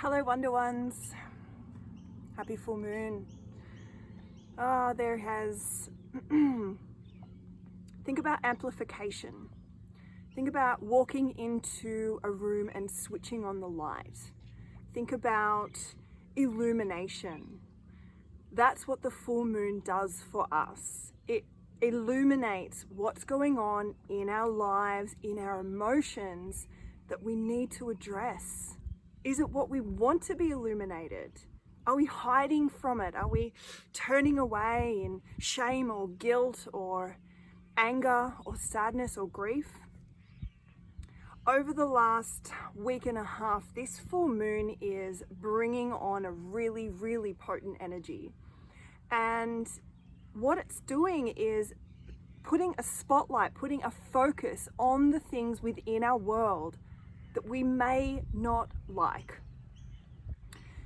Hello Wonder Ones, happy full moon. There has, think about amplification. Think about walking into a room and switching on the light. Think about illumination. That's what the full moon does for us. It illuminates what's going on in our lives, in our emotions that we need to address. Is it what we want to be illuminated? Are we hiding from it? Are we turning away in shame or guilt or anger or sadness or grief? Over the last week and a half, this full moon is bringing on a really, really potent energy. And what it's doing is putting a spotlight, putting a focus on the things within our world that we may not like.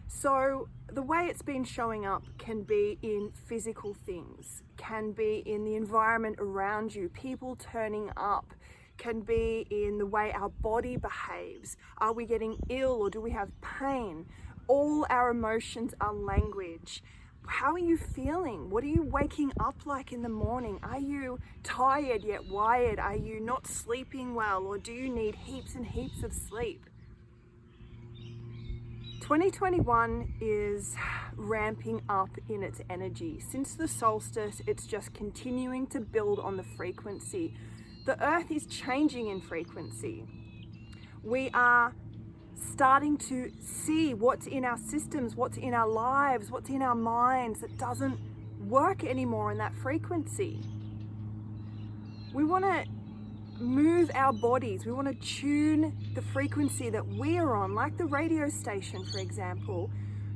So the way it's been showing up can be in physical things, can be in the environment around you, people turning up, can be in the way our body behaves. Are we getting ill or do we have pain? All our emotions are language. How are you feeling? What are you waking up like in the morning? Are you tired yet wired? Are you not sleeping well, or do you need heaps and heaps of sleep? 2021 is ramping up in its energy. Since the solstice, it's just continuing to build on the frequency. The earth is changing in frequency. We are starting to see what's in our systems, what's in our lives, what's in our minds that doesn't work anymore in that frequency. We want to move our bodies. We want to tune the frequency that we are on, like the radio station, for example.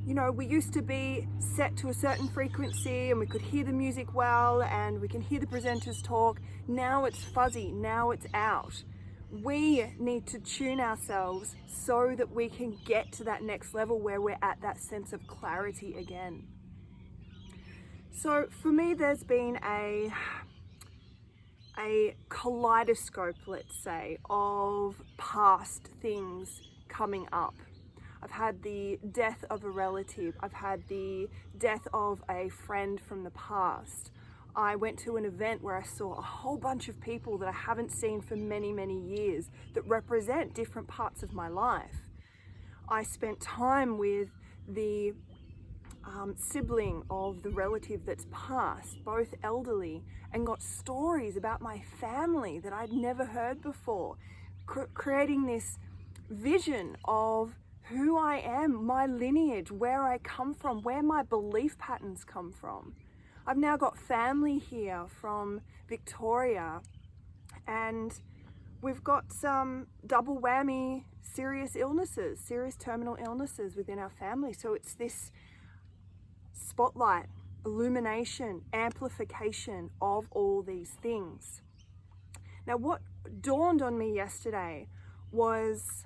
You know, we used to be set to a certain frequency and we could hear the music well and we can hear the presenters talk. Now it's fuzzy, now it's out. We need to tune ourselves so that we can get to that next level where we're at that sense of clarity again. So for me, there's been a kaleidoscope, let's say, of past things coming up. I've had the death of a relative. I've had the death of a friend from the past. I went to an event where I saw a whole bunch of people that I haven't seen for many, many years that represent different parts of my life. I spent time with the sibling of the relative that's passed, both elderly, and got stories about my family that I'd never heard before, creating this vision of who I am, my lineage, where I come from, where my belief patterns come from. I've now got family here from Victoria, and we've got some double whammy serious illnesses, serious terminal illnesses within our family. So it's this spotlight, illumination, amplification of all these things. Now, what dawned on me yesterday was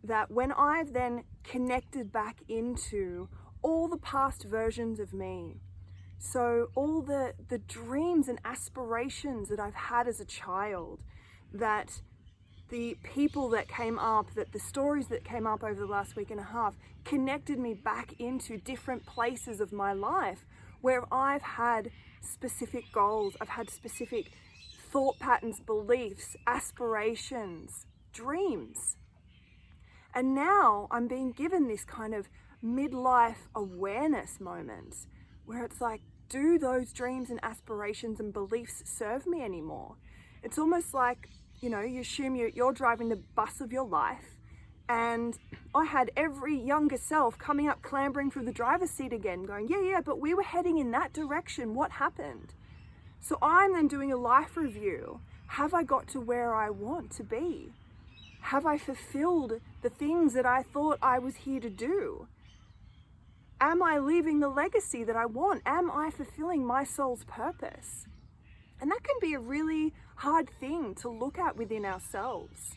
that when I've then connected back into all the past versions of me, so all the dreams and aspirations that I've had as a child, that the people that came up, that the stories that came up over the last week and a half connected me back into different places of my life where I've had specific goals, I've had specific thought patterns, beliefs, aspirations, dreams. And now I'm being given this kind of midlife awareness moment where it's like, do those dreams and aspirations and beliefs serve me anymore? It's almost like, you know, you assume you're driving the bus of your life, and I had every younger self coming up, clambering through the driver's seat again, going, yeah, but we were heading in that direction. What happened? So I'm then doing a life review. Have I got to where I want to be? Have I fulfilled the things that I thought I was here to do? Am I leaving the legacy that I want? Am I fulfilling my soul's purpose? And that can be a really hard thing to look at within ourselves.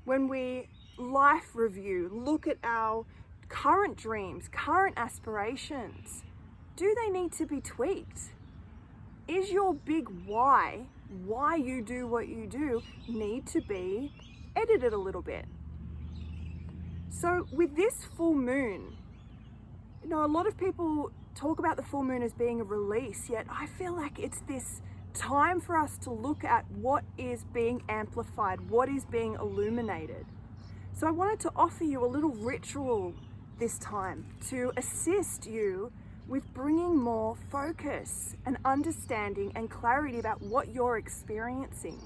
When we life review, look at our current dreams, current aspirations, do they need to be tweaked? Is your big why you do what you do, need to be edited a little bit? So with this full moon, you know, a lot of people talk about the full moon as being a release, yet I feel like it's this time for us to look at what is being amplified, what is being illuminated. So I wanted to offer you a little ritual this time to assist you with bringing more focus and understanding and clarity about what you're experiencing.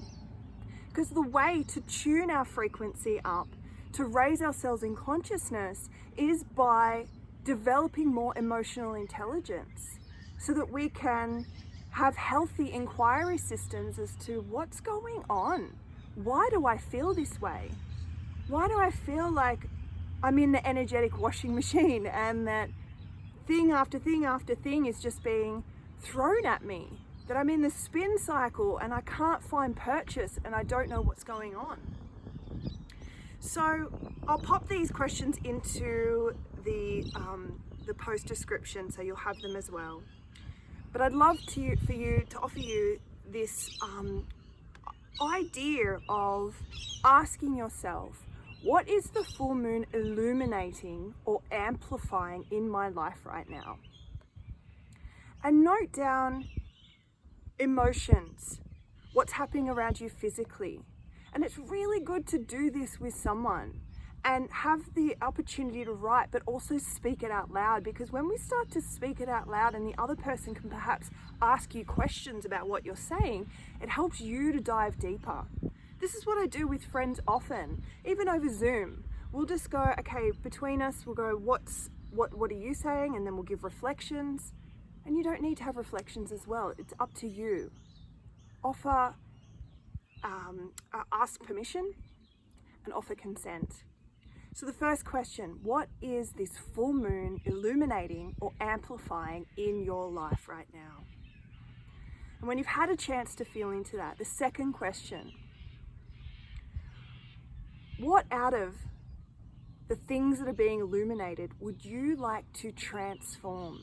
Because the way to tune our frequency up, to raise ourselves in consciousness, is by developing more emotional intelligence so that we can have healthy inquiry systems as to what's going on. Why do I feel this way? Why do I feel like I'm in the energetic washing machine and that thing after thing after thing is just being thrown at me? That I'm in the spin cycle and I can't find purchase and I don't know what's going on. So I'll pop these questions into the post description so you'll have them as well. But I'd love for you to offer you this idea of asking yourself, what is the full moon illuminating or amplifying in my life right now? And note down emotions, what's happening around you physically. And it's really good to do this with someone and have the opportunity to write, but also speak it out loud, because when we start to speak it out loud and the other person can perhaps ask you questions about what you're saying, it helps you to dive deeper. This is what I do with friends often, even over Zoom. We'll just go, okay, between us, we'll go, what are you saying? And then we'll give reflections. And you don't need to have reflections as well. It's up to you. Offer, ask permission and offer consent. So the first question, what is this full moon illuminating or amplifying in your life right now? And when you've had a chance to feel into that, the second question, what out of the things that are being illuminated would you like to transform?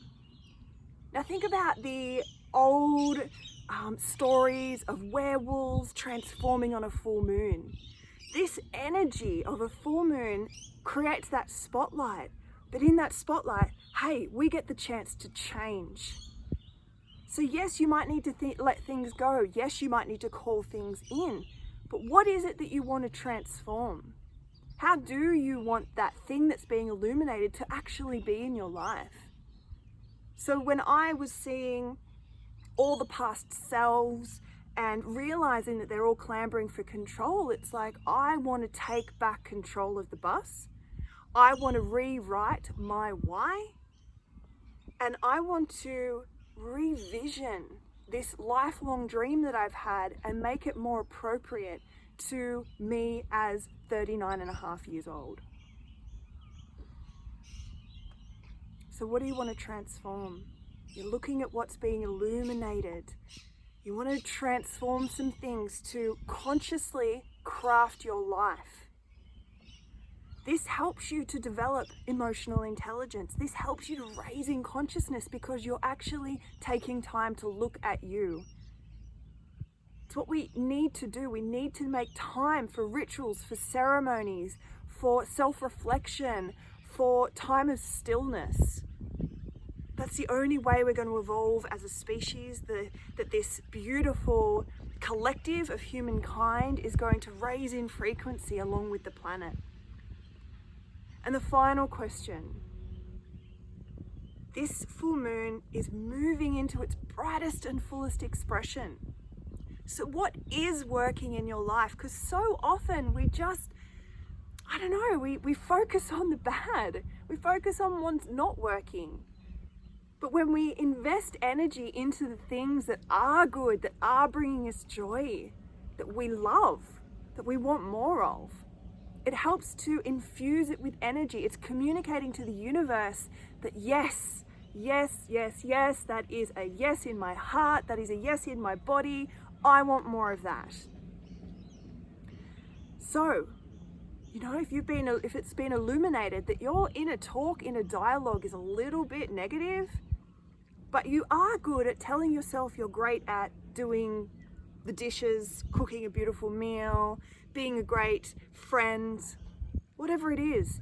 Now think about the old stories of werewolves transforming on a full moon. This energy of a full moon creates that spotlight. But in that spotlight, hey, we get the chance to change. So yes, you might need to let things go. Yes, you might need to call things in. But what is it that you want to transform? How do you want that thing that's being illuminated to actually be in your life? So when I was seeing all the past selves and realizing that they're all clambering for control, it's like, I want to take back control of the bus. I want to rewrite my why. And I want to revision this lifelong dream that I've had and make it more appropriate to me as 39 and a half years old. So what do you want to transform? You're looking at what's being illuminated. You want to transform some things to consciously craft your life. This helps you to develop emotional intelligence. This helps you to raise in consciousness because you're actually taking time to look at you. It's what we need to do. We need to make time for rituals, for ceremonies, for self-reflection, for time of stillness. That's the only way we're going to evolve as a species, that this beautiful collective of humankind is going to raise in frequency along with the planet. And the final question, this full moon is moving into its brightest and fullest expression. So what is working in your life? Because so often we just, we focus on the bad. We focus on what's not working. But when we invest energy into the things that are good, that are bringing us joy, that we love, that we want more of, it helps to infuse it with energy. It's communicating to the universe that yes, yes, yes, yes, that is a yes in my heart, that is a yes in my body. I want more of that. So, if it's been illuminated that your inner talk, inner dialogue is a little bit negative, but you are good at telling yourself you're great at doing the dishes, cooking a beautiful meal, being a great friend, whatever it is,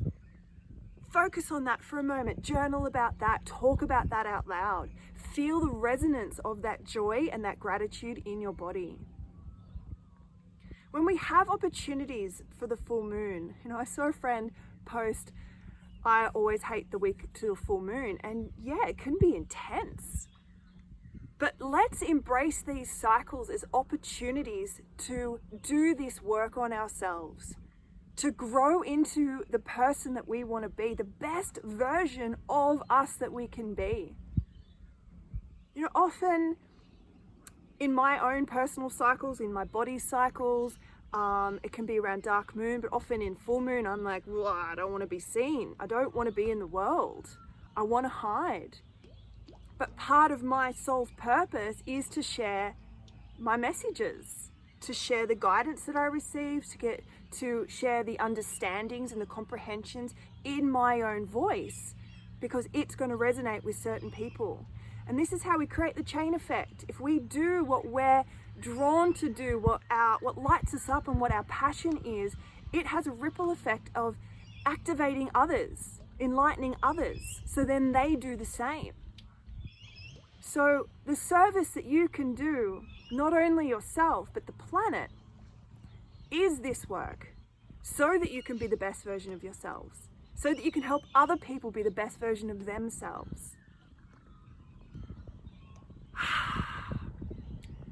focus on that for a moment. Journal about that. Talk about that out loud. Feel the resonance of that joy and that gratitude in your body. When we have opportunities for the full moon, I saw a friend post, I always hate the week to a full moon. And yeah, it can be intense. But let's embrace these cycles as opportunities to do this work on ourselves, to grow into the person that we want to be, the best version of us that we can be. Often in my own personal cycles, in my body cycles, it can be around dark moon, but often in full moon, I'm like, well, I don't want to be seen. I don't want to be in the world. I want to hide. But part of my soul's purpose is to share my messages, to share the guidance that I receive, to share the understandings and the comprehensions in my own voice, because it's going to resonate with certain people. And this is how we create the chain effect. If we do what we're drawn to do, what lights us up and what our passion is, it has a ripple effect of activating others, enlightening others, so then they do the same. So the service that you can do, not only yourself, but the planet, is this work, so that you can be the best version of yourselves, so that you can help other people be the best version of themselves.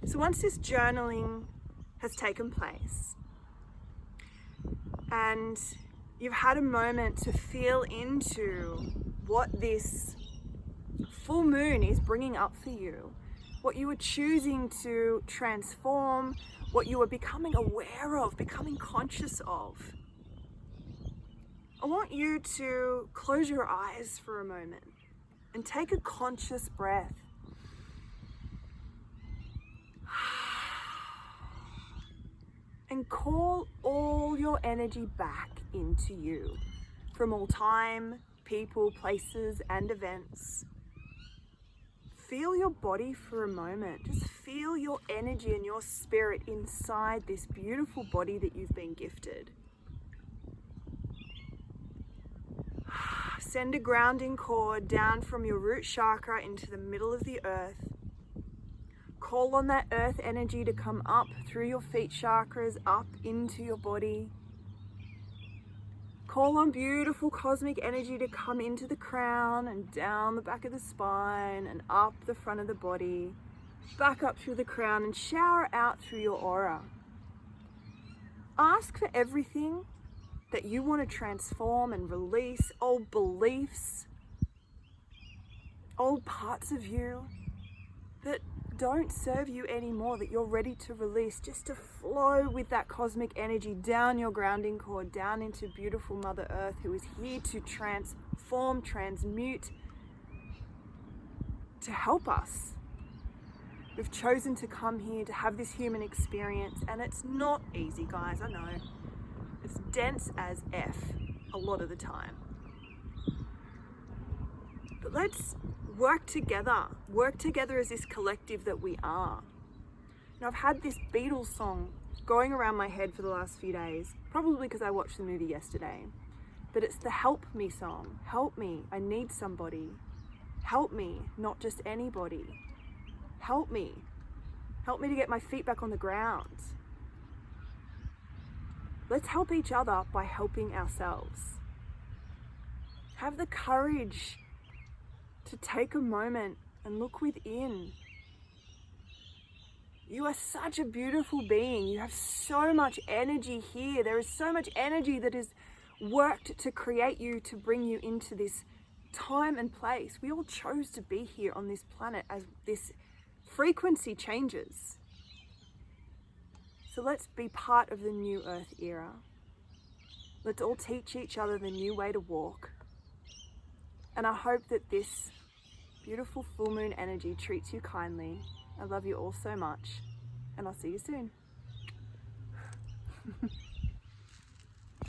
So once this journaling has taken place and you've had a moment to feel into what this full moon is bringing up for you, what you are choosing to transform, what you are becoming aware of, becoming conscious of, I want you to close your eyes for a moment and take a conscious breath. And call all your energy back into you from all time, people, places, and events. Feel your body for a moment. Just feel your energy and your spirit inside this beautiful body that you've been gifted. Send a grounding cord down from your root chakra into the middle of the earth. Call on that earth energy to come up through your feet chakras, up into your body. Call on beautiful cosmic energy to come into the crown and down the back of the spine and up the front of the body, back up through the crown and shower out through your aura. Ask for everything that you want to transform and release, old beliefs, old parts of you that don't serve you anymore, that you're ready to release, just to flow with that cosmic energy down your grounding cord, down into beautiful Mother Earth, who is here to transform, transmute, to help us. We've chosen to come here to have this human experience, and it's not easy, guys, I know. It's dense as F a lot of the time. But let's work together as this collective that we are. Now, I've had this Beatles song going around my head for the last few days, probably because I watched the movie yesterday, but it's the help me song. Help me, I need somebody. Help me, not just anybody. Help me to get my feet back on the ground. Let's help each other by helping ourselves. Have the courage to take a moment and look within. You are such a beautiful being. You have so much energy here. There is so much energy that is worked to create you, to bring you into this time and place. We all chose to be here on this planet as this frequency changes. So let's be part of the new Earth era. Let's all teach each other the new way to walk. And I hope that this beautiful full moon energy treats you kindly. I love you all so much, and I'll see you soon.